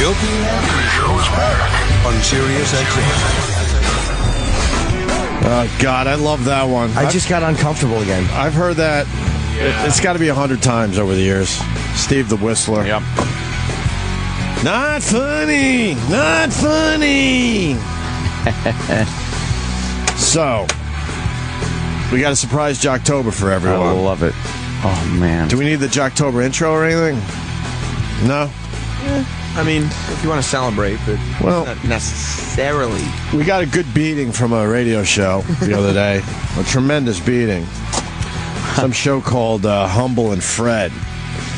The Opie and Anthony Show is back on Sirius XM. Oh, God, I love that one. I just got uncomfortable again. I've heard that. Yeah. It's got to be 100 times over the years. Steve the Whistler. Yep. Not funny. Not funny. So, we got a surprise Jocktober for everyone. I love it. Oh, man. Do we need the Jocktober intro or anything? No? I mean, if you want to celebrate, but Well, not necessarily. we got a good beating from a radio show the other day. A tremendous beating. Some show called Humble and Fred.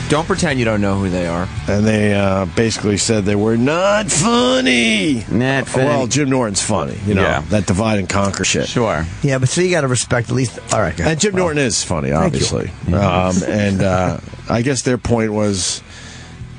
Don't pretend you don't know who they are. And they basically said they were not funny. Not funny. Well, Jim Norton's funny. You know, Yeah. that divide and conquer shit. Sure. Yeah, but so you got to respect at least. All right, And Jim Norton is funny, obviously. And I guess their point was,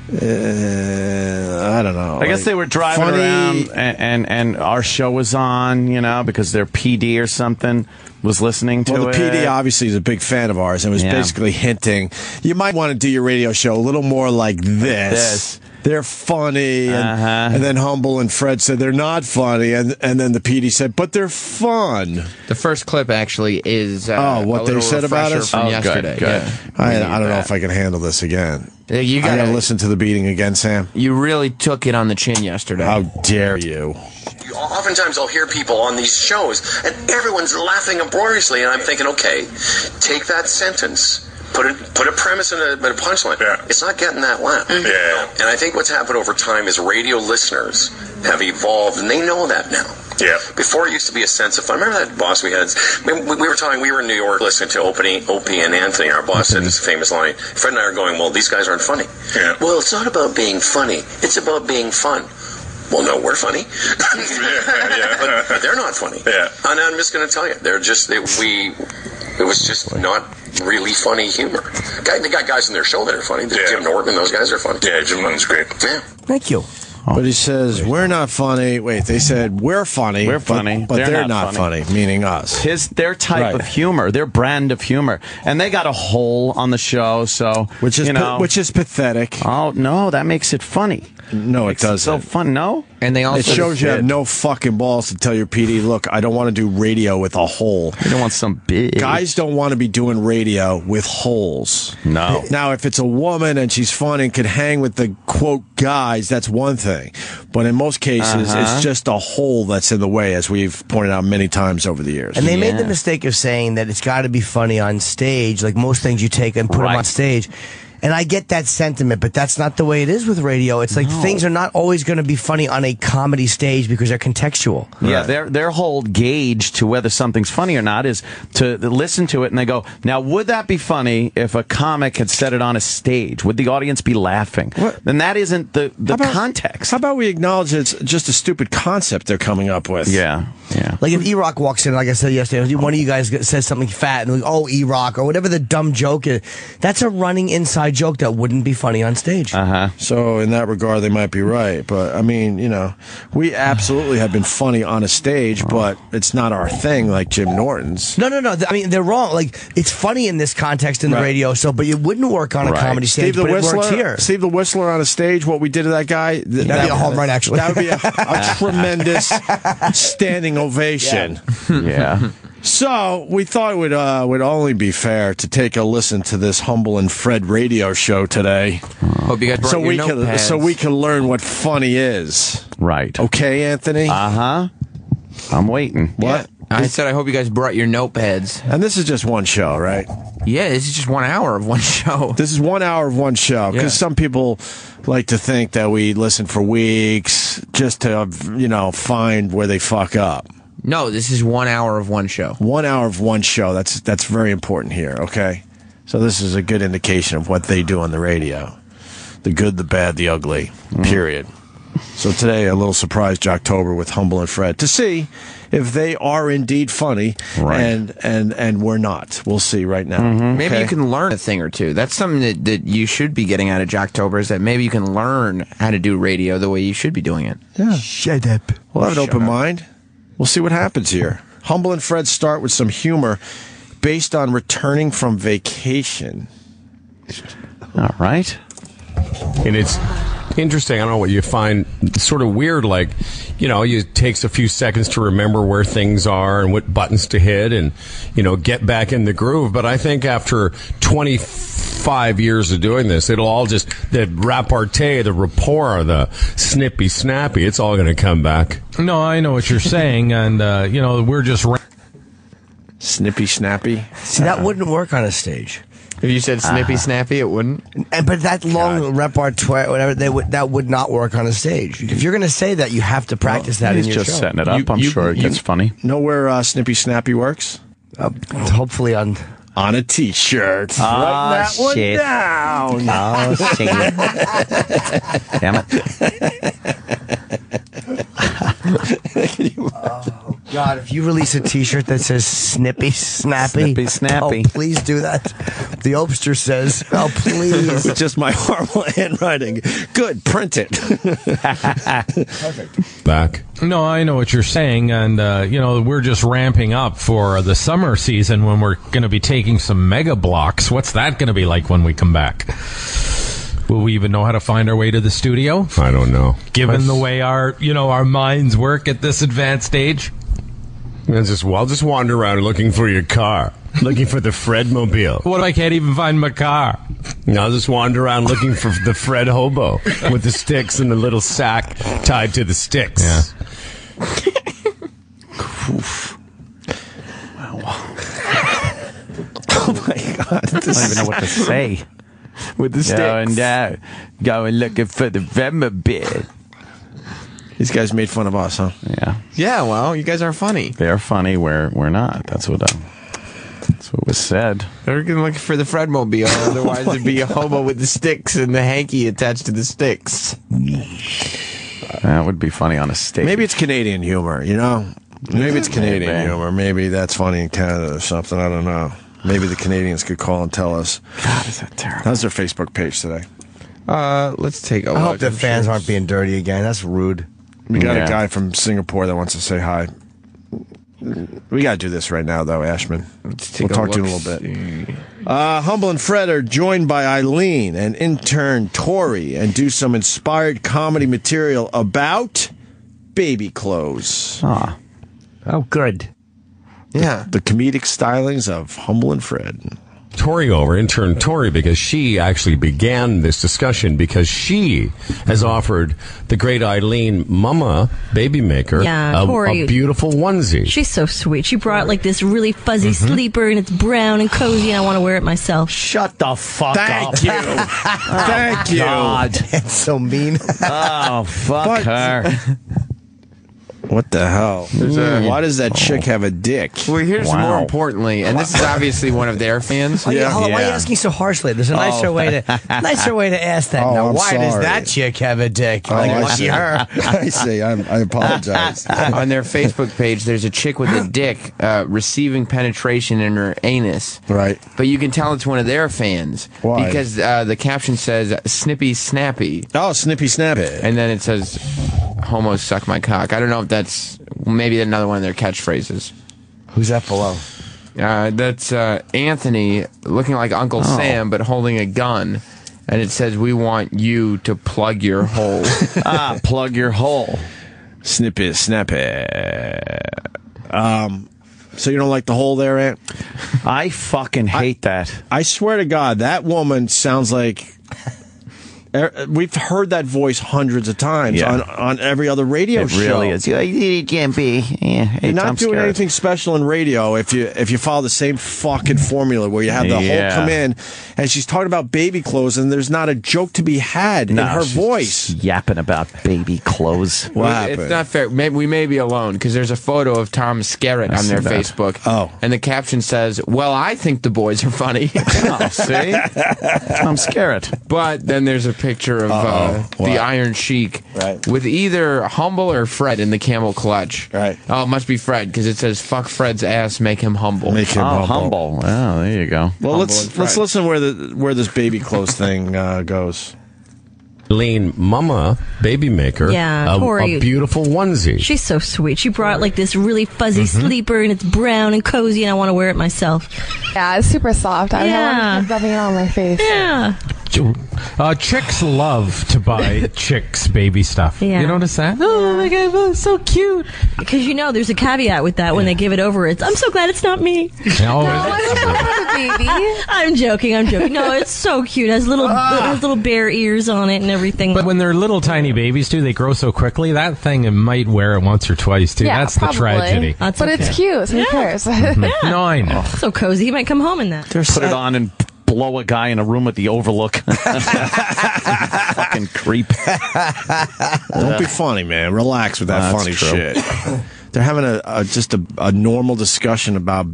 I don't know. I guess they were driving funny around and our show was on, you know, because their PD or something was listening to it. Well, the PD obviously is a big fan of ours and was basically hinting, you might want to do your radio show a little more like this. They're funny. And then Humble and Fred said they're not funny. And then the PD said, but they're fun. The first clip actually is what they said about us? from Oh, yesterday. good. Yeah. I don't know if I can handle this again. Yeah, you I got gotta to listen to the beating again, Sam. You really took it on the chin yesterday. How dare you? Oftentimes I'll hear people on these shows and everyone's laughing uproariously and I'm thinking, okay, take that sentence, put a premise and a punchline. Yeah. It's not getting that laugh. Yeah. And I think what's happened over time is radio listeners have evolved and they know that now. Yeah. Before it used to be a sense of fun. Remember that boss we had? We were in New York listening to Opie and Anthony. Our boss said this famous line. Fred and I are going, well, these guys aren't funny. Yeah. Well, it's not about being funny. It's about being fun. Well, no, we're funny. But they're not funny. Yeah. And I'm just going to tell you, it was just not really funny humor. They got guys in their show that are funny. Yeah. Jim Norton and those guys are funny. Yeah, Jim Norton's great. Yeah. Thank you. But he says, we're not funny. Wait, they said, we're funny. We're funny. But they're not funny, meaning us. Their type of humor, their brand of humor. And they got a hole on the show, so, Which is pathetic. Oh, no, that makes it funny. No, it doesn't. So fun, no? And they also It shows you have no fucking balls to tell your PD, look, I don't want to do radio with a hole. You don't want some big... Guys don't want to be doing radio with holes. No. Now, if it's a woman and she's fun and can hang with the, quote, guys, that's one thing. But in most cases, it's just a hole that's in the way, as we've pointed out many times over the years. And they made the mistake of saying that it's got to be funny on stage, like most things you take and put them on stage. And I get that sentiment, but that's not the way it is with radio. It's like things are not always going to be funny on a comedy stage because they're contextual. Yeah, their whole gauge to whether something's funny or not is to listen to it and they go, now, would that be funny if a comic had said it on a stage? Would the audience be laughing? Then that isn't the context. How about we acknowledge it's just a stupid concept they're coming up with? Yeah. Like if E-Rock walks in, like I said yesterday, one of you guys says something fat and oh, E-Rock, or whatever the dumb joke is, that's a running inside joke that wouldn't be funny on stage. So in that regard, they might be right. But I mean, you know, we absolutely have been funny on a stage, but it's not our thing like Jim Norton's. No. I mean, they're wrong. Like, it's funny in this context in the radio, but it wouldn't work on a comedy stage, but it works here. Steve the Whistler on a stage, what we did to that guy, that'd be a home run, actually. That would be a tremendous standing ovation. Yeah. So we thought it would only be fair to take a listen to this Humble and Fred radio show today. Hope you guys brought your notepads. So we can learn what funny is. Right. Okay, Anthony? I'm waiting. What? I said I hope you guys brought your notepads. And this is just one show, right? Yeah, this is just 1 hour of one show. This is 1 hour of one show, because some people like to think that we listen for weeks just to, find where they fuck up. No, this is 1 hour of one show. 1 hour of one show. That's very important here, okay? So this is a good indication of what they do on the radio. The good, the bad, the ugly, period. So today, a little surprise Jocktober with Humble and Fred to see if they are indeed funny, and we're not. We'll see right now. Maybe you can learn a thing or two. That's something that you should be getting out of Jocktober, is that maybe you can learn how to do radio the way you should be doing it. Yeah. Shut up. We'll have an open mind. We'll see what happens here. Humble and Fred start with some humor based on returning from vacation. All right. And it's interesting. I don't know what you find sort of weird. Like, it takes a few seconds to remember where things are and what buttons to hit and, get back in the groove. But I think after 25 years of doing this, it'll all just, the repartee, the rapport, the snippy snappy, it's all going to come back. No, I know what you're saying. And, we're just... Snippy snappy. See, that wouldn't work on a stage. If you said snippy snappy, it wouldn't. But that long repertoire, whatever, that would not work on a stage. If you're going to say that, you have to practice that in He's your just show. setting it up. I'm sure it gets funny. Know where Snippy Snappy works? Hopefully on a T-shirt. Oh, Write that shit. one down. Oh, shit. Damn it. Oh, God, if you release a T-shirt that says Snippy Snappy. Snippy Snappy. Oh, please do that. The Opster says, oh, please. It's just my horrible handwriting. Good, print it. Perfect. Back. No, I know what you're saying, and we're just ramping up for the summer season when we're going to be taking some mega blocks. What's that going to be like when we come back? Will we even know how to find our way to the studio? I don't know. Given the way our minds work at this advanced age? I'll just wander around looking for your car. Looking for the Fred mobile. What if I can't even find my car? I'll just wander around looking for the Fred hobo with the sticks and the little sack tied to the sticks. Yeah. Oh my God! I don't even know what to say. With the sticks. Going looking for the Vemobit. These guys made fun of us, huh? Yeah. Yeah, well, you guys are funny. They're funny. We're not. That's what was said. They're looking for the Fredmobile, otherwise it'd be a hobo with the sticks and the hanky attached to the sticks. That would be funny on a stage. Maybe it's Canadian humor, Maybe it's Canadian humor. Maybe that's funny in Canada or something. I don't know. Maybe the Canadians could call and tell us. God, is that terrible? How's their Facebook page today? Let's take a look. I hope the fans aren't being dirty again. That's rude. We got Yeah. a guy from Singapore that wants to say hi. We got to do this right now, though, Ashman. We'll talk to you in a little bit. Humble and Fred are joined by Eileen and intern Tori and do some inspired comedy material about baby clothes. Ah. Oh, good. Yeah. The comedic stylings of Humble and Fred. Tori over, intern Tori, because she actually began this discussion because she has offered the great Eileen Mama Baby Maker Tori, a beautiful onesie. She's so sweet. She brought like this really fuzzy sleeper, and it's brown and cozy, and I want to wear it myself. Shut the fuck up. Thank you. Thank you. God. That's so mean. Oh, fuck her. What the hell? Why does that chick have a dick? Well, here's Wow. more importantly, and this is obviously one of their fans. Hold on, why are you Yeah. asking so harshly? There's a nicer way to ask that. Oh, now, I'm why does sorry. that chick have a dick? Oh, Like, I lucky see. her. I see. I apologize. On their Facebook page, there's a chick with a dick receiving penetration in her anus. Right. But you can tell it's one of their fans. Why? Because the caption says, Snippy Snappy. Oh, Snippy Snappy. And then it says, homos suck my cock. I don't know if that's maybe another one of their catchphrases. Who's that below? That's Anthony looking like Uncle Sam, but holding a gun. And it says, we want you to plug your hole. Plug your hole. Snippy Snappy. So you don't like the hole there, Ant? I fucking hate that. I swear to God, that woman sounds like... We've heard that voice hundreds of times on every other radio show. It really is. It can't be. Yeah, You're not doing anything special in radio if you follow the same fucking formula where you have the whole come in, and she's talking about baby clothes, and there's not a joke to be had in her voice. Yapping about baby clothes. What happened? It's not fair. We may be alone because there's a photo of Tom Skerritt on their Facebook. Oh. And the caption says, well, I think the boys are funny. Oh, see? Tom Skerritt. But then there's a picture of the Iron Sheik with either Humble or Fred in the camel clutch. Right. Oh, it must be Fred because it says, fuck Fred's ass, make him humble. Make him humble. Oh, there you go. Well, let's listen where this baby clothes thing goes. Eileen Mama Baby Maker Tori, a beautiful onesie. She's so sweet. She brought like this really fuzzy sleeper, and it's brown and cozy, and I want to wear it myself. Yeah, it's super soft. I Yeah. have rubbing it on my face. Yeah. Chicks love to buy chicks baby stuff. Yeah. You notice that? Oh my God, that's so cute. Because there's a caveat with that when they give it over. I'm so glad it's not me. No, baby. I'm joking. No, it's so cute. It has little bear ears on it and everything. but when they're little tiny babies too, they grow so quickly. That thing it might wear it once or twice too. Yeah, That's probably. the tragedy. That's But okay. it's cute, so who cares? No, I know. So cozy. He might come home in that. Put it on and blow a guy in a room at the Overlook. Fucking creep. Don't be funny, man. Relax with that That's funny true. shit. They're having just a normal discussion about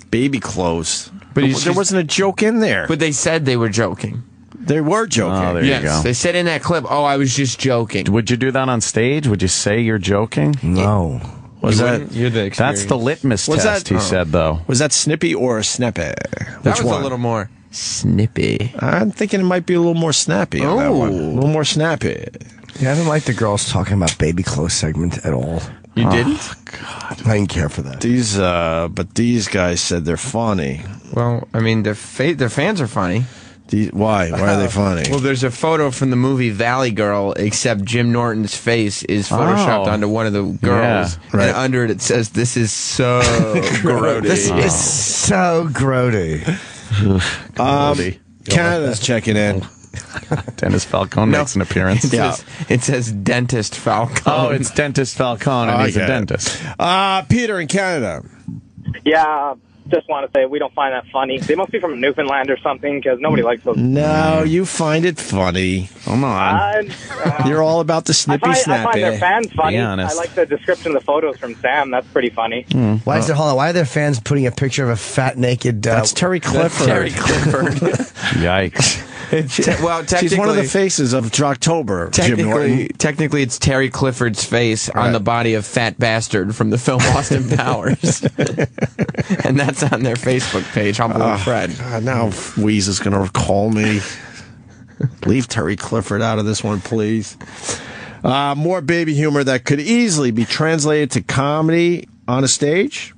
baby clothes. But There wasn't a joke in there. But they said they were joking. They were joking. Oh, there you go. They said in that clip, "Oh, I was just joking." Would you do that on stage? Would you say you're joking? No. Was that You're the experience. That's the litmus Was test, that- he said, though. was that snippy or a snippy? That Which was one? a little more snippy. I'm thinking it might be a little more snappy on that one. A little more snappy. Yeah, I didn't like the girls talking about baby clothes segment at all. You didn't? I didn't care for that. But these guys said they're funny. Well, I mean, their fans are funny. Why? Why are they funny? Well, there's a photo from the movie Valley Girl, except Jim Norton's face is photoshopped onto one of the girls, Yeah, right. and under it says, "This is so grody." This is so grody. Canada's checking in. Dennis Falcone makes an appearance. It says Dentist Falcone. Oh, it's Dentist Falcone, and he's a Okay. dentist. Peter in Canada. Yeah, just want to say we don't find that funny. They must be from Newfoundland or something because nobody likes those. No, you find it funny. Come on. You're all about the snippy I snappy. find their fans funny. Be honest. I like the description of the photos from Sam. That's pretty funny. Why is there? Hold on. Why are there fans putting a picture of a fat naked? That's Terry Clifford. Terry Clifford. Yikes. Well, technically, She's one of the faces of Jocktober, Jim Norton. Technically, it's Terry Clifford's face on the body of Fat Bastard from the film Austin Powers. And that's on their Facebook page, Humble Fred. God, now Weeze is going to call me. Leave Terry Clifford out of this one, please. More baby humor that could easily be translated to comedy on a stage.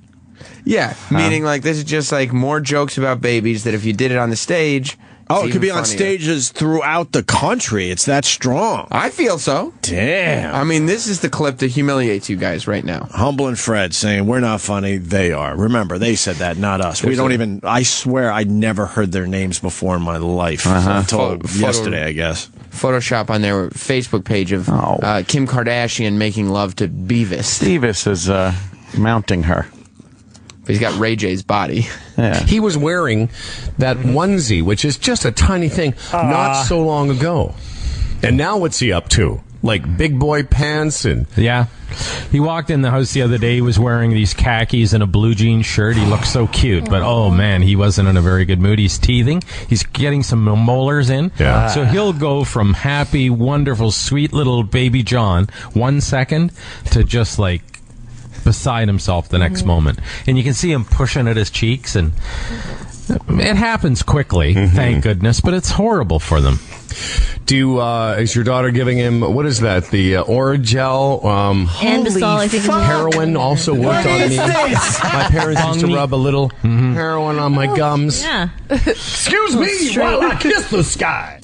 Yeah, meaning like this is just like more jokes about babies that if you did it on the stage... Oh, it's it could be even on funnier. stages throughout the country. It's that strong. I feel so. Damn. I mean, this is the clip that humiliates you guys right now. Humble and Fred saying, we're not funny. They are. Remember, they said that, not us. We don't even, I swear I never heard their names before in my life. Until yesterday, I guess. Photoshop on their Facebook page of Kim Kardashian making love to Beavis. Beavis is mounting her. He's got Ray J's body. Yeah. He was wearing that onesie, which is just a tiny thing, not so long ago. And now what's he up to? Like big boy pants and... Yeah. He walked in the house the other day. He was wearing these khakis and a blue jean shirt. He looked so cute. But, oh, man, he wasn't in a very good mood. He's teething. He's getting some molars in. Yeah. So he'll go from happy, wonderful, sweet little baby John 1 second to just, like, beside himself the next moment. And you can see him pushing at his cheeks. And it happens quickly, thank goodness. But it's horrible for them. Is your daughter giving him, what is that, the Oragel? Andesol, I think. Heroin also worked on me. My parents used to rub a little heroin on my gums. Yeah. Excuse me while I kiss the sky.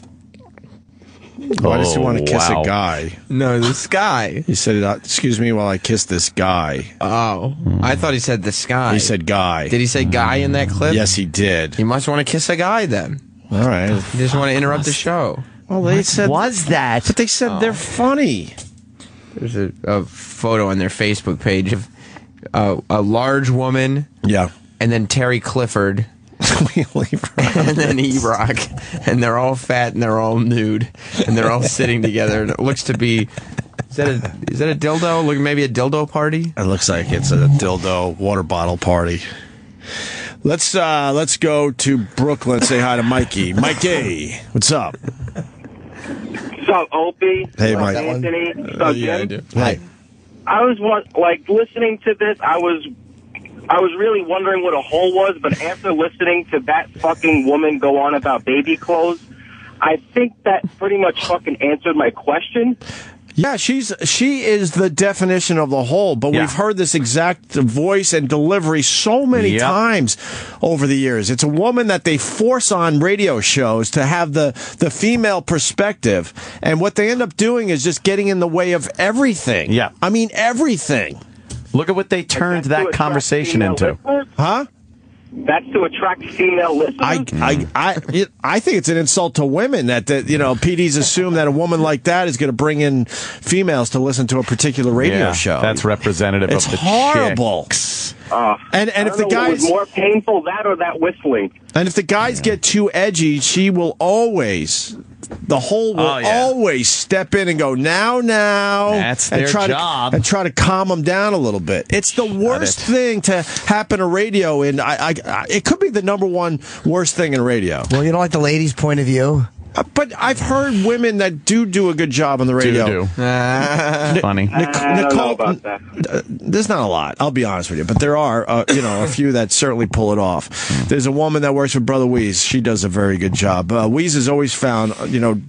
Why does he want to kiss a guy? No, this guy. He said, excuse me while I kiss this guy. Oh. I thought he said the sky. He said guy. Did he say guy in that clip? Yes, he did. He must want to kiss a guy then. All right. He just want to interrupt the show. Well, they said... Was that? But they said they're funny. There's a photo on their Facebook page of a large woman. Yeah. And then Terry Clifford. And then E-Rock. And they're all fat and they're all nude. And they're all sitting together. And it looks to be... Is that a dildo? Look, maybe a dildo party? It looks like it's a dildo water bottle party. Let's go to Brooklyn. Say hi to Mikey. Mikey, what's up? What's up, Opie? Hey, Mike. Anthony. What's up, Jim? I do. Hey. I was listening to this. I was really wondering what a hole was, but after listening to that fucking woman go on about baby clothes, I think that pretty much fucking answered my question. Yeah, she is the definition of the whole, but we've heard this exact voice and delivery so many times over the years. It's a woman that they force on radio shows to have the female perspective, and what they end up doing is just getting in the way of everything. Yeah. I mean, everything. Look at what they turned that conversation into. Huh? That's to attract female listeners. I think it's an insult to women that PDs assume that a woman like that is going to bring in females to listen to a particular radio show. That's representative it's of the horrible. chicks. And if the guys was more painful, that or that whistling. And if the guys get too edgy, she will always. The whole will always step in and go now. That's their job. And try to calm them down a little bit. It's the worst thing to happen to radio, and it could be the number one worst thing in radio. Well, you don't like the ladies' point of view? But I've heard women that do a good job on the radio. Funny. I don't know about that. There's not a lot, I'll be honest with you, but there are a few that certainly pull it off. There's a woman that works with Brother Weeze. She does a very good job. Weeze has always found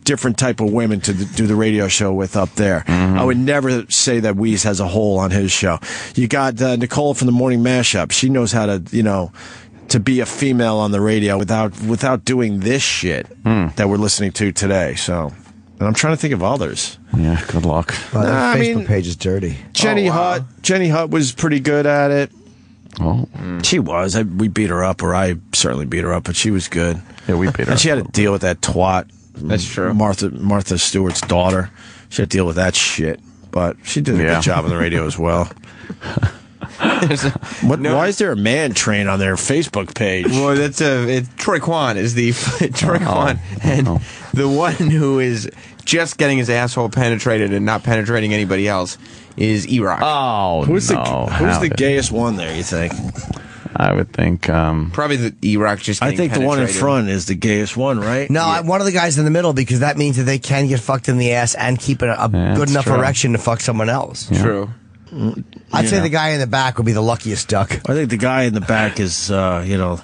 different type of women to do the radio show with up there. I would never say that Weeze has a hole on his show. You got Nicole from the Morning Mashup. She knows how to be a female on the radio without doing this shit that we're listening to today. So, and I'm trying to think of others. Yeah, good luck. Well, that Facebook page is dirty. Jenny Hutt was pretty good at it. Oh, she was. We beat her up, or I certainly beat her up, but she was good. Yeah, we beat her up. And she had to deal with that twat. That's true. Martha Stewart's daughter. She had to deal with that shit, but she did a good job on the radio as well. Why is there a man train on their Facebook page? Well, it's Troy Kwan is the Troy Kwan, and the one who is just getting his asshole penetrated and not penetrating anybody else is E-Rock. Oh, who's the gayest one there? You think? I would think probably the E-Rock. Just I think the one in front is the gayest one, right? No, one of the guys in the middle, because that means that they can get fucked in the ass and keep a good enough erection to fuck someone else. Yeah. True. I'd say the guy in the back would be the luckiest duck. I think the guy in the back is, the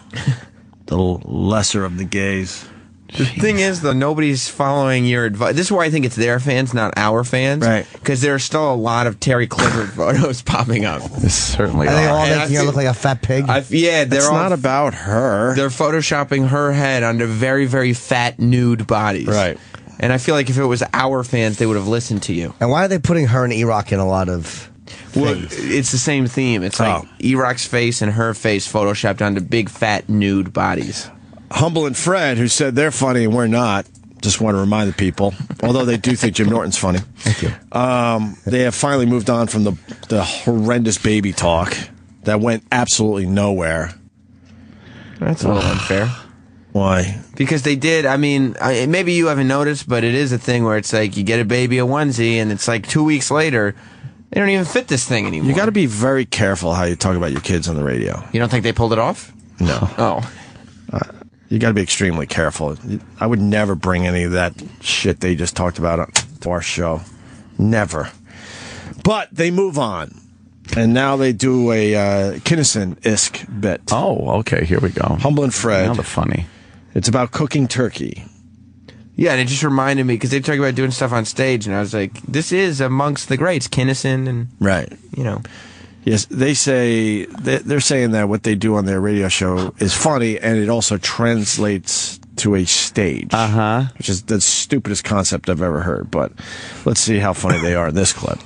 lesser of the gays. The thing is, though, nobody's following your advice. This is why I think it's their fans, not our fans. Right. Because there are still a lot of Terry Clifford photos popping up. This certainly Are they all And making her look like a fat pig? It's not about her. They're photoshopping her head onto very, very fat, nude bodies. Right. And I feel like if it was our fans, they would have listened to you. And why are they putting her and E-Rock in a lot of... Well, it's the same theme. It's like E-Rock's face and her face photoshopped onto big, fat, nude bodies. Humble and Fred, who said they're funny and we're not, just want to remind the people, although they do think Jim Norton's funny. Thank you. They have finally moved on from the horrendous baby talk that went absolutely nowhere. That's a little unfair. Why? Because they did, maybe you haven't noticed, but it is a thing where it's like you get a baby a onesie and it's like 2 weeks later, they don't even fit this thing anymore. You got to be very careful how you talk about your kids on the radio. You don't think they pulled it off? No. Oh. You got to be extremely careful. I would never bring any of that shit they just talked about to our show. Never. But they move on. And now they do a Kinnison-esque bit. Oh, okay. Here we go. Humble and Fred. Now the funny. It's about cooking turkey. Yeah, and it just reminded me, because they talk about doing stuff on stage, and I was like, this is amongst the greats, Kinnison, and, right. Yes, they say, they're saying that what they do on their radio show is funny, and it also translates to a stage. Which is the stupidest concept I've ever heard, but let's see how funny they are in this clip.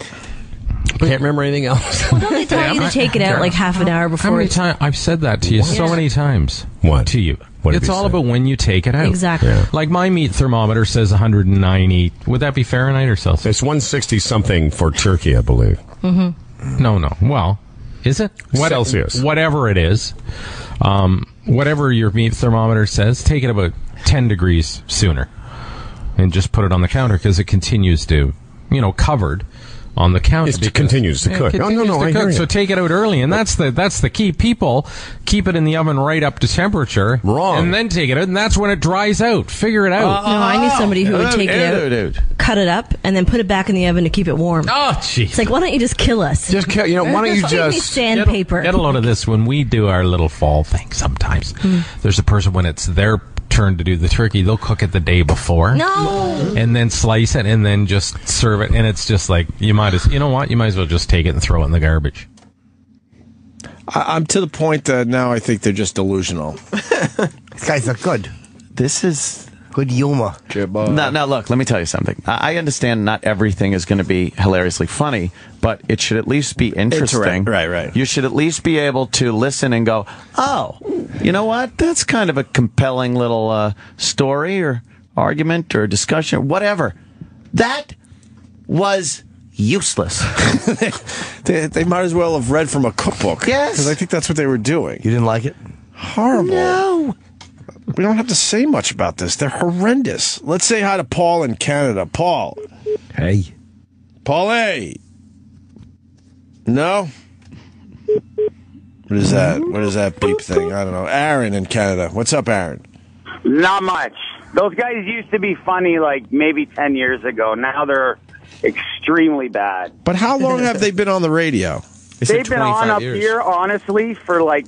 Can't remember anything else. Well, don't they tell you to take it out like half an hour before? How many times I've said that to you so many times? What to you? What It's all about when you take it out. Exactly. Yeah. Like my meat thermometer says 190. Would that be Fahrenheit or Celsius? It's 160 something for turkey, I believe. Mm-hmm. No. Well, is it Celsius? Whatever it is, whatever your meat thermometer says, take it about 10 degrees sooner, and just put it on the counter because it continues to, covered on the counter. It continues to cook. I hear you. So take it out early, and that's the key. People keep it in the oven right up to temperature, wrong, and then take it out, and that's when it dries out. Figure it out. No, I knew somebody who would take it out, cut it up, and then put it back in the oven to keep it warm. Oh, jeez! It's like, why don't you just kill us? Just kill. Why don't you just sandpaper? Get a load of this when we do our little fall thing. Sometimes there's a person when it's their turn to do the turkey, they'll cook it the day before. No. And then slice it and then just serve it. And it's just like, you might as well just take it and throw it in the garbage. I'm to the point that now I think they're just delusional. These guys are good. This is good humor. Now, look, let me tell you something. I understand not everything is going to be hilariously funny, but it should at least be interesting. Right. You should at least be able to listen and go, oh, you know what? That's kind of a compelling little story or argument or discussion or whatever. That was useless. they might as well have read from a cookbook. Yes. Because I think that's what they were doing. You didn't like it? Horrible. No. We don't have to say much about this. They're horrendous. Let's say hi to Paul in Canada. Paul. Hey. Paul A. No? What is that? What is that beep thing? I don't know. Aaron in Canada. What's up, Aaron? Not much. Those guys used to be funny like maybe 10 years ago. Now they're extremely bad. But how long have they been on the radio? They've been on up here, honestly, for like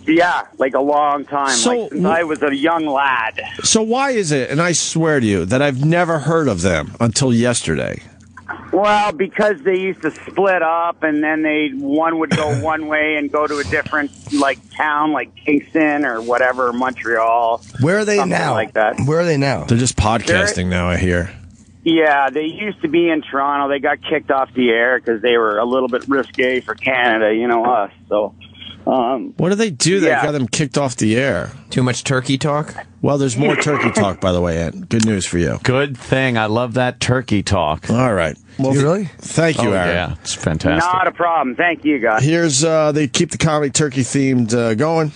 a long time. So, since I was a young lad. So why is it, and I swear to you, that I've never heard of them until yesterday? Well, because they used to split up, and then one would go one way and go to a different town, like Kingston or whatever, Montreal. Where are they now? Like that. Where are they now? They're just podcasting now, I hear. Yeah, they used to be in Toronto. They got kicked off the air because they were a little bit risque for Canada, us. So, what do they do that got them kicked off the air? Too much turkey talk? Well, there's more turkey talk, by the way, Ed. Good news for you. Good thing. I love that turkey talk. All right. Well, you really? Thank you, Aaron. Yeah, it's fantastic. Not a problem. Thank you, guys. Here's, they keep the comedy turkey themed going,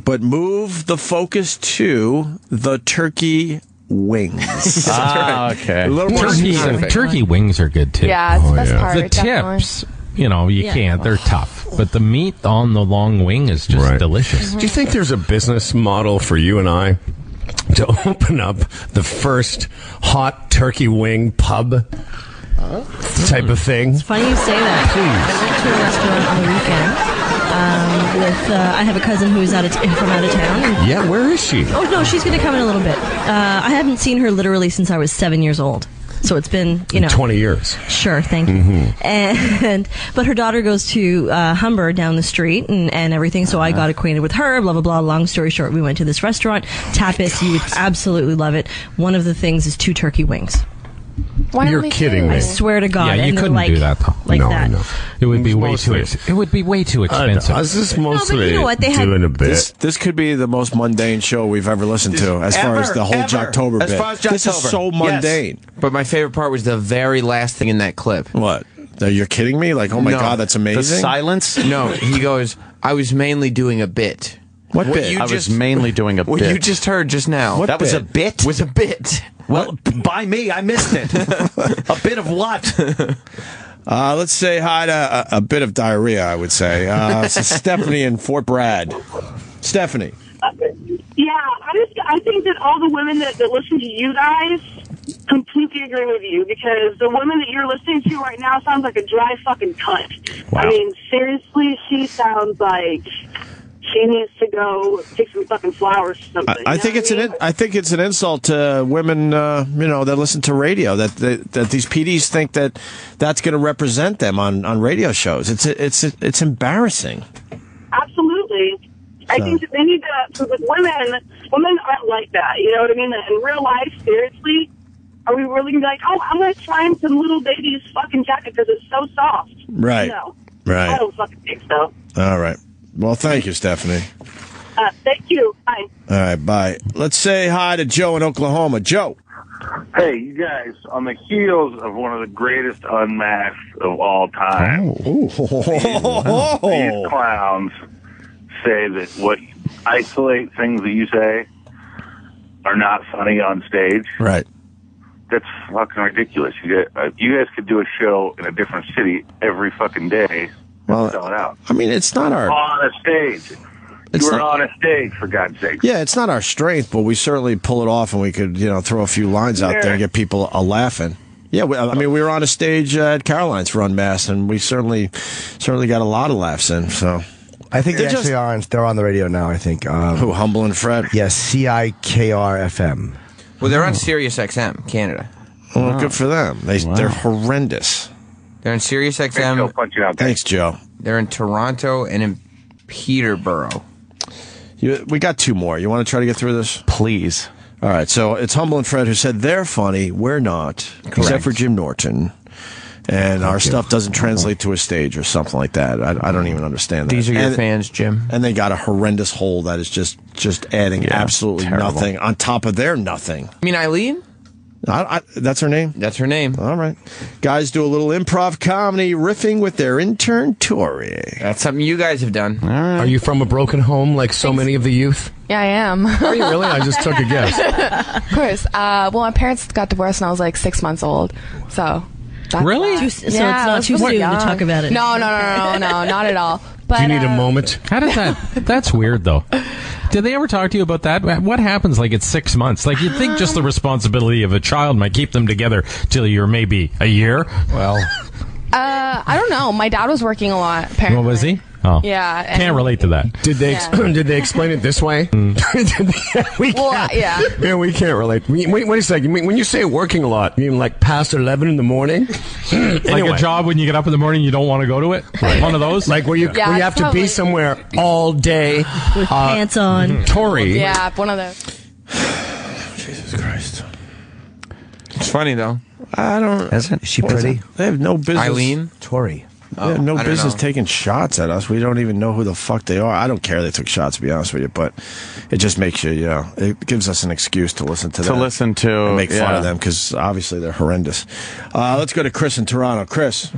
but move the focus to the turkey wings. Okay. A little more specific. Turkey wings are good, too. Yeah, it's the best part. The definitely. tips, you can't. They're tough. But the meat on the long wing is just delicious. Do you think there's a business model for you and I to open up the first hot turkey wing pub type of thing? It's funny you say that. I went to a restaurant on the weekend I have a cousin who's from out of town. And, yeah, where is she? Oh, no, she's going to come in a little bit. I haven't seen her literally since I was 7 years old. So it's been, 20 years. Sure, thank you. But her daughter goes to Humber down the street and everything, so I got acquainted with her, blah, blah, blah. Long story short, we went to this restaurant. Tapas, you would absolutely love it. One of the things is 2 turkey wings. You're kidding me. I swear to God. Yeah, you and couldn't do that, though. Like no, that. No. It would be way too expensive. I was just mostly but you know what? They had- doing a bit. This could be the most mundane show we've ever listened to, as far as the whole Jocktober bit. As far as This is Jocktober. so mundane. But my favorite part was the very last thing in that clip. What? You're kidding me? Like, oh my No. God, that's amazing. The silence? No, he goes, I was mainly doing a bit. What bit? you I was mainly doing a What bit. you just heard just now. That was a bit? Was a bit. Well, by me, I missed it. A bit of what? Let's say hi to a bit of diarrhea, I would say. So Stephanie in Fort Bragg. Stephanie. Yeah, I think that all the women that listen to you guys completely agree with you, because the woman that you're listening to right now sounds like a dry fucking cunt. Wow. I mean, seriously, she sounds like she needs to go take some fucking flowers or something. I think it's an insult to women, that listen to radio. That these PDs think that that's going to represent them on radio shows. It's embarrassing. Absolutely. I think that they need to. With women aren't like that. You know what I mean? In real life, seriously, are we really gonna be like, oh, I'm gonna try on some little baby's fucking jacket because it's so soft? Right. No. Right. I don't fucking think so. All right. Well, thank you, Stephanie. Thank you. Bye. All right, bye. Let's say hi to Joe in Oklahoma. Joe. Hey, you guys, on the heels of one of the greatest unmasked of all time, these clowns say that what isolate things that you say are not funny on stage. Right. That's fucking ridiculous. You guys could do a show in a different city every fucking day. Well, sell it out. I mean, it's not our... On a stage. You were on a stage, for God's sake. Yeah, it's not our strength, but we certainly pull it off, and we could, throw a few lines out there and get people laughing. Yeah, we were on a stage at Caroline's for Unmasked, and we certainly got a lot of laughs in. So, I think they actually are. They're on the radio now. I think. Who? Humble and Fred. Yes, CIKR FM. Well, they're on Sirius XM, Canada. Well, good for them. They're horrendous. They're in Sirius XM. Thanks, Joe. They're in Toronto and in Peterborough. We got two more. You want to try to get through this? Please. All right, so it's Humble and Fred who said they're funny, we're not, except for Jim Norton. And our stuff doesn't translate to a stage or something like that. I don't even understand that. These are your fans, Jim. And they got a horrendous hole that is just adding absolutely nothing on top of their nothing. You mean Eileen? That's her name? That's her name. All right. Guys do a little improv comedy riffing with their intern, Tori. That's something you guys have done. All right. Are you from a broken home like so many of the youth? Yeah, I am. Are you really? I just took a guess. Of course. Well, my parents got divorced when I was like 6 months old. So. Really? So it's not too soon to talk about it. No, not at all. But, do you need a moment? How does that? That's weird, though. Did they ever talk to you about that? What happens like at 6 months? Like you'd think just the responsibility of a child might keep them together till you're maybe a year. Well, I don't know. My dad was working a lot. Apparently. What was he? Oh, yeah. Can't relate to that. Did they explain it this way? We can't. Yeah, we can't relate. Wait a second. When you say working a lot, you mean like past 11 in the morning? Like a job when you get up in the morning, you don't want to go to it. Right. One of those. Like where you have to be somewhere all day with pants on. Tori. Yeah, one of those. Jesus Christ. It's funny though. I don't. Is she pretty? They have no business. Eileen? Tori. They have no business taking shots at us. We don't even know who the fuck they are. I don't care they took shots, to be honest with you, but it just makes you, it gives us an excuse to listen to them. To listen to. And make fun of them, because obviously they're horrendous. Let's go to Chris in Toronto. Chris.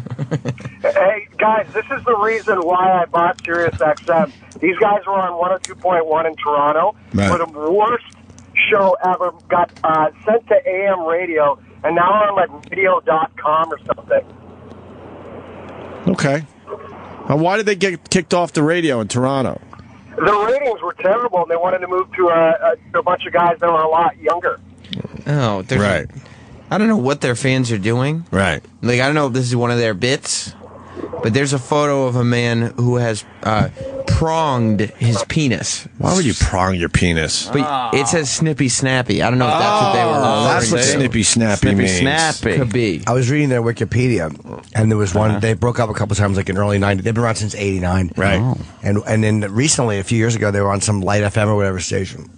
Hey, guys, this is the reason why I bought Sirius XM. These guys were on 102.1 in Toronto. Right. For the worst show ever. Got sent to AM radio, and now I'm on like radio.com or something. Okay. Why did they get kicked off the radio in Toronto? The ratings were terrible, and they wanted to move to a bunch of guys that were a lot younger. Oh, right. I don't know what their fans are doing. Right. Like, I don't know if this is one of their bits, but there's a photo of a man who has pronged his penis. Why would you prong your penis? But it says Snippy Snappy. I don't know if that's what they were referring that's what to. Snippy Snappy means. Snappy. Could be. I was reading their Wikipedia, and there was one. They broke up a couple times, like in early '90s. They've been around since '89, right? And then recently, a few years ago, they were on some Light FM or whatever station,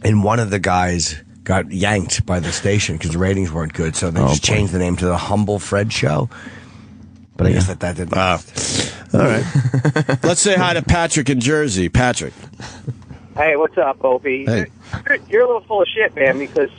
and one of the guys got yanked by the station because the ratings weren't good, so they just changed the name to the Humble Fred Show. But I guess that didn't. All right. Let's say hi to Patrick in Jersey. Patrick. Hey, what's up, Opie? Hey. You're a little full of shit, man, because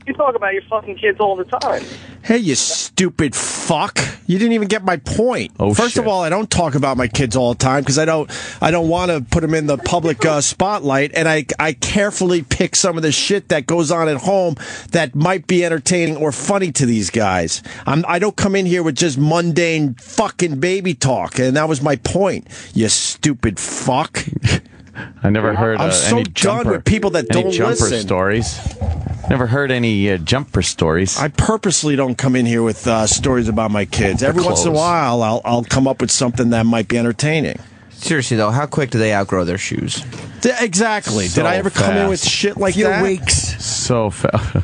you talk about your fucking kids all the time. Hey, you stupid fuck! You didn't even get my point. Oh, First of all, I don't talk about my kids all the time because I don't want to put them in the public spotlight, and I carefully pick some of the shit that goes on at home that might be entertaining or funny to these guys. I don't come in here with just mundane fucking baby talk, and that was my point. You stupid fuck! I never heard I'm so any done jumper, with people that any don't jumper listen. stories. Never heard any jumper stories. I purposely don't come in here with stories about my kids. Every once in a while, I'll come up with something that might be entertaining. Seriously, though, how quick do they outgrow their shoes? Exactly. So Did I ever come in with fast. shit like Few that? weeks. So fast.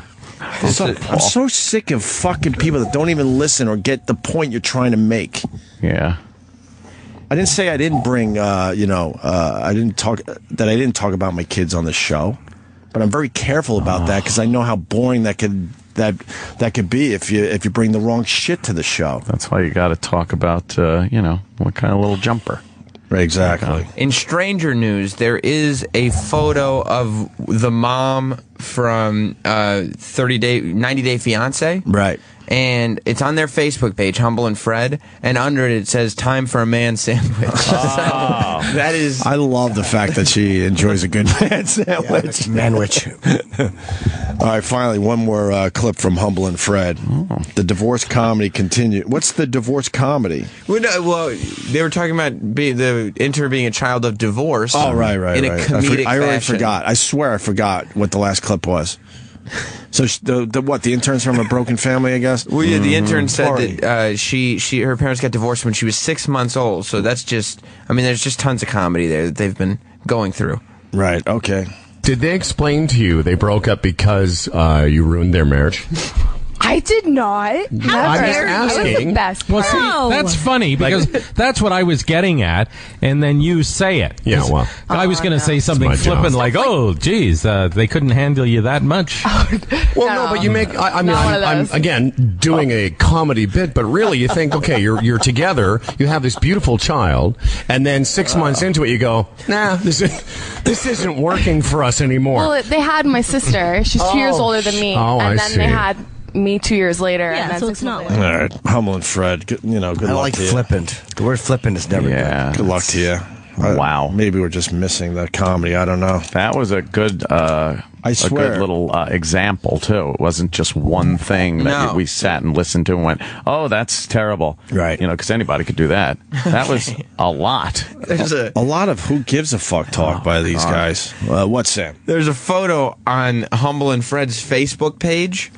I'm so sick of fucking people that don't even listen or get the point you're trying to make. Yeah. I didn't say I didn't bring, I didn't talk about my kids on the show, but I'm very careful about that because I know how boring that could be if you bring the wrong shit to the show. That's why you got to talk about, what kind of little jumper. Exactly. In stranger news, there is a photo of the mom from 90 Day Fiance. Right. And it's on their Facebook page, Humble and Fred, and under it says "Time for a man sandwich." Oh. That is. I love the fact that she enjoys a good man sandwich. Manwich. All right, finally, one more clip from Humble and Fred. Oh. The divorce comedy continued. What's the divorce comedy? Well, they were talking about the intern being a child of divorce. Oh, right. In a comedic I already fashion. forgot. I swear I forgot what the last clip was. So the intern's from a broken family, I guess. Well, yeah, the intern said that her parents got divorced when she was 6 months old. So that's just, I mean, there's just tons of comedy there that they've been going through. Right. Okay. Did they explain to you they broke up because you ruined their marriage? I did not. I'm just asking. The best Well, part. see, that's funny because that's what I was getting at, and then you say it. Yeah, well. I was going to say something It's my job. flippant like, "Oh, geez, they couldn't handle you that much." Well, no, but you make. I mean, Not one of I'm those. again doing a comedy bit, but really, you think, okay, you're together, you have this beautiful child, and then 6 months into it, you go, nah, this isn't working for us anymore. Well, they had my sister. She's 2 years older than me. Oh, and I then see. they had me 2 years later. Yeah, and then so 6 it's not months later. All right, Hummel and Fred. Good I luck like to you. flippant. The word flippant is never Yeah. Good luck to you. Wow. Maybe we're just missing the comedy. I don't know. That was a good, I swear. a good little example too. It wasn't just one thing that No. we sat and listened to and went, "Oh, that's terrible." Right. You know, because anybody could do that. That was a lot. There's A lot of who gives a fuck talk by these guys. What's Sam? There's a photo on Humble and Fred's Facebook page.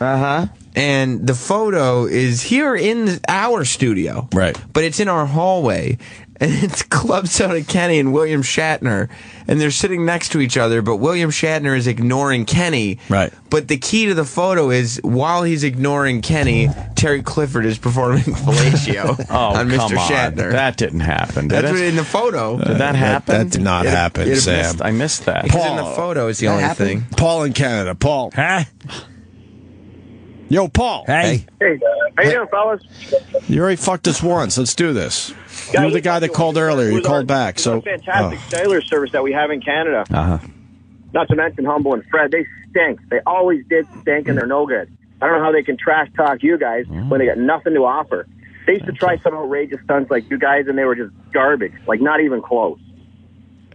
And the photo is here in our studio. Right. But it's in our hallway. And it's Club Soda Kenny and William Shatner. And they're sitting next to each other, but William Shatner is ignoring Kenny. Right. But the key to the photo is while he's ignoring Kenny, Terry Clifford is performing fellatio on Mr. Come on. Shatner. That didn't happen. Did That's what it? in the photo. Did that happen? That did not happen, Sam. I missed that. Because in the photo is the only thing. Paul in Canada. Paul. Huh? Yo, Paul. Hey. Hey, how you doing, fellas? You already fucked us once. Let's do this. You were the guy that called earlier. You called back. It was our fantastic cellular service that we have in Canada. Not to mention Humble and Fred. They stink. They always did stink, and they're no good. I don't know how they can trash talk you guys when they got nothing to offer. They used to try some outrageous stunts like you guys, and they were just garbage. Like, not even close.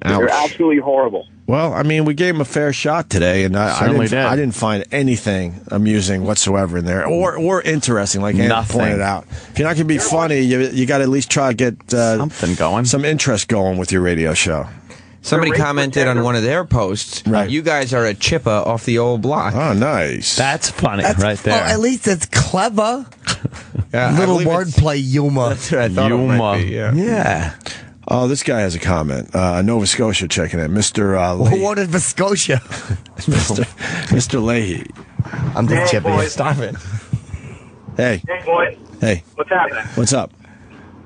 They're absolutely horrible. Well, I mean, we gave him a fair shot today, and I didn't find anything amusing whatsoever in there, or interesting, like Andy Nothing. pointed out. If you're not going to be funny, you got to at least try to get something going, some interest going with your radio show. Somebody commented on one of their posts, Right. You guys are a chippa off the old block. Oh, nice. That's funny That's, right there. Well, at least it's clever. Yeah, I Little believe it's- wordplay humor. That's what I thought it might be, yeah. Yeah. Oh, this guy has a comment. Nova Scotia checking in. Mr. Well, Leahy. what is Viscosia? Mr. Leahy. I'm just Hey, chipping. boys. Stop it. Hey. Hey, boy. Hey. What's happening? What's up?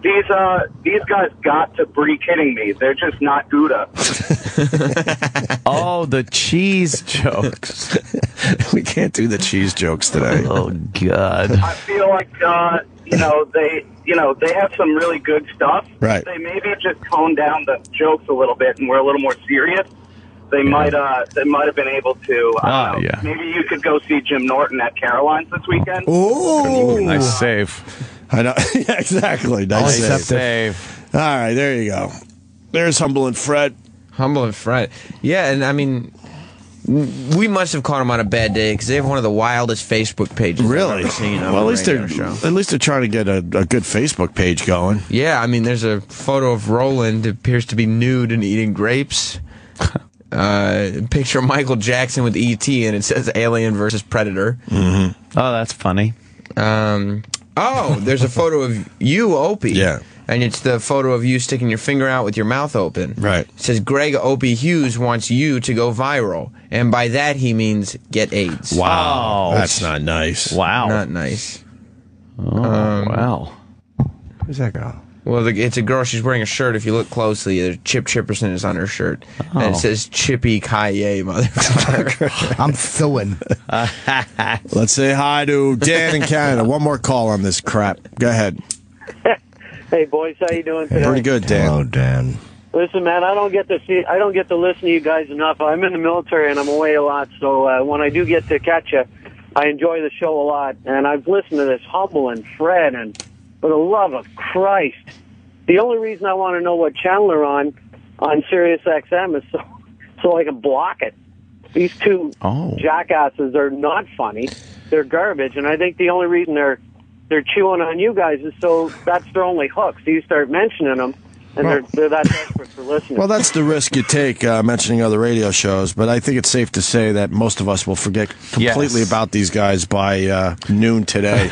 These guys got to be kidding me. They're just not Gouda. Oh, the cheese jokes. We can't do the cheese jokes today. Oh, God. I feel like they have some really good stuff. Right. They maybe just toned down the jokes a little bit and were a little more serious. They might have been able to. I don't know. Yeah. Maybe you could go see Jim Norton at Caroline's this weekend. Ooh. Nice save. I know. Yeah, exactly. Nice Nice save. All right, there you go. There's Humble and Fred. Humble and Fred. Yeah, and I mean, we must have caught them on a bad day because they have one of the wildest Facebook pages Really? I've ever seen. Well, at least they're trying to get a good Facebook page going. Yeah, I mean, there's a photo of Roland appears to be nude and eating grapes. Picture of Michael Jackson with E.T. and it says Alien versus Predator. Mm-hmm. Oh, that's funny. There's a photo of you, Opie. Yeah. And it's the photo of you sticking your finger out with your mouth open. Right. It says Greg Opie Hughes wants you to go viral. And by that he means get AIDS. Wow. That's not nice. Wow. Not nice. Oh, wow. Who's that girl? Well, it's a girl. She's wearing a shirt. If you look closely, there's Chip Chipperson is on her shirt. And it says Chippy Kaye, motherfucker. I'm suing. Let's say hi to Dan in Canada. One more call on this crap. Go ahead. Hey boys, how you doing today? Pretty good, Dan. Hello, Dan. Listen, man, I don't get to listen to you guys enough. I'm in the military and I'm away a lot, so when I do get to catch you, I enjoy the show a lot. And I've listened to this Humble and Fred, and for the love of Christ, the only reason I want to know what channel they're on Sirius XM is so I can block it. These two jackasses are not funny; they're garbage, and I think the only reason they're chewing on you guys is so that's their only hook. So you start mentioning them, and they're that desperate for listeners. Well, that's the risk you take mentioning other radio shows, but I think it's safe to say that most of us will forget completely about these guys by noon today.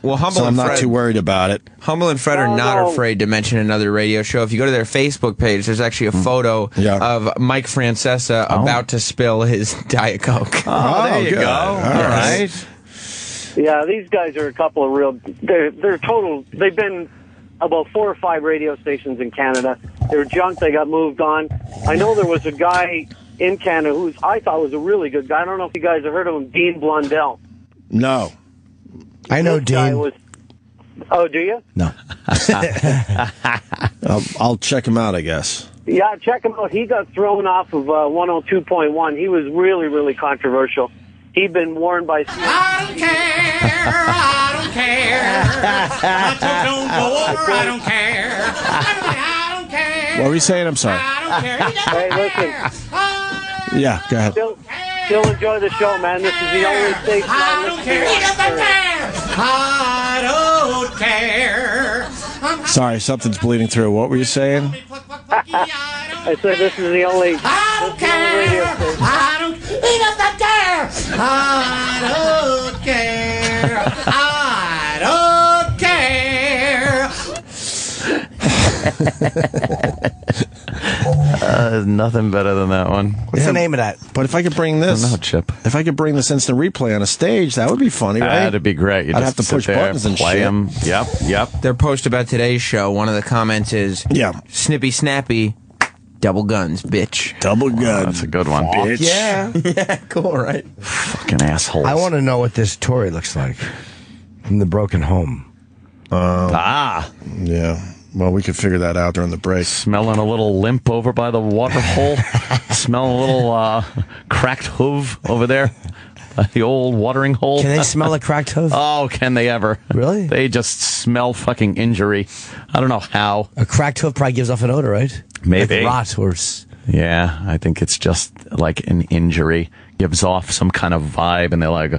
Well, Humble so I'm and not Fred, too worried about it. Humble and Fred are not afraid to mention another radio show. If you go to their Facebook page, there's actually a photo of Mike Francesa about to spill his Diet Coke. Oh, there you go. All right. Yeah, these guys are a couple of real. They're total. They've been about 4 or 5 radio stations in Canada. They were junk. They got moved on. I know there was a guy in Canada who I thought was a really good guy. I don't know if you guys have heard of him, Dean Blundell. No. I know Dean. Oh, do you? No. I'll check him out, I guess. Yeah, check him out. He got thrown off of 102.1. He was really, really controversial. He'd been warned by... I don't care. Don't go over. I don't care. I don't care. What were you saying? I'm sorry. I don't care. Hey, listen. Yeah, go ahead. Still enjoy the show, man. This is the only station I don't care. I don't care. Sorry, something's bleeding through. What were you saying? I said this is the only. I don't care. I don't. He doesn't care. I don't care. I don't care. There's nothing better than that one. What's the name of that? But if I could bring this, No, Chip. if I could bring this instant replay on a stage, that would be funny, right? That'd be great. You I'd just have to sit push there, buttons and play shit. them. Yep. Their post about today's show, one of the comments is, Snippy Snappy, double guns, bitch. Double guns. That's a good one. Bitch. Yeah. Yeah, cool, right? Fucking assholes. I want to know what this Tory looks like from the broken home. Yeah. Well, we could figure that out during the break. Smelling a little limp over by the water hole. Smelling a little cracked hoof over there. The old watering hole. Can they smell a cracked hoof? Oh, can they ever? Really? They just smell fucking injury. I don't know how. A cracked hoof probably gives off an odor, right? Maybe. Like rot or... Yeah, I think it's just like an injury. Gives off some kind of vibe, and they're like...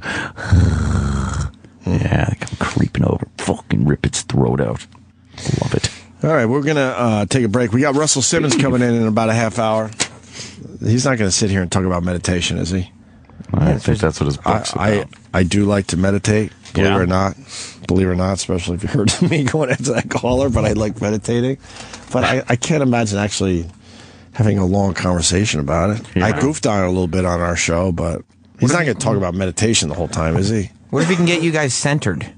Yeah, they come creeping over. Fucking rip its throat out. Love it. All right, we're going to take a break. We got Russell Simmons coming in about a half hour. He's not going to sit here and talk about meditation, is he? I think that's what his book's about. I do like to meditate, believe it or not. Believe it or not, especially if you heard me going after that caller, but I like meditating. But I can't imagine actually having a long conversation about it. Yeah. I goofed on it a little bit on our show, but he's not going to talk about meditation the whole time, is he? What if we can get you guys centered?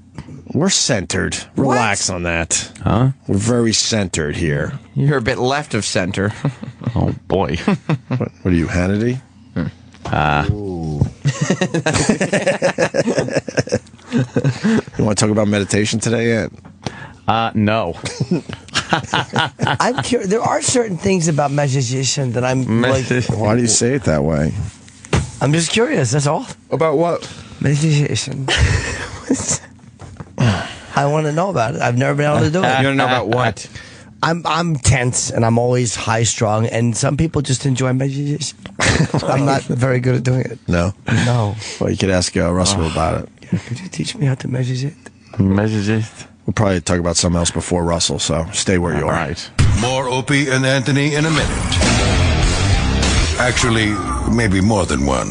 We're centered. Relax on that. Huh? We're very centered here. You're a bit left of center. Oh, boy. What are you, Hannity? You want to talk about meditation today, Ed? No. I'm curious. There are certain things about meditation that I'm like... Why do you say it that way? I'm just curious, that's all. About what? Meditation. I want to know about it. I've never been able to do it. You want to know about what? I'm tense and I'm always high strung, and some people just enjoy meditation. I'm not very good at doing it. No? No. Well, you could ask Russell about it. Yeah, could you teach me how to meditate? Meditate. We'll probably talk about something else before Russell, so stay where you are. Right. More Opie and Anthony in a minute. Actually, maybe more than one.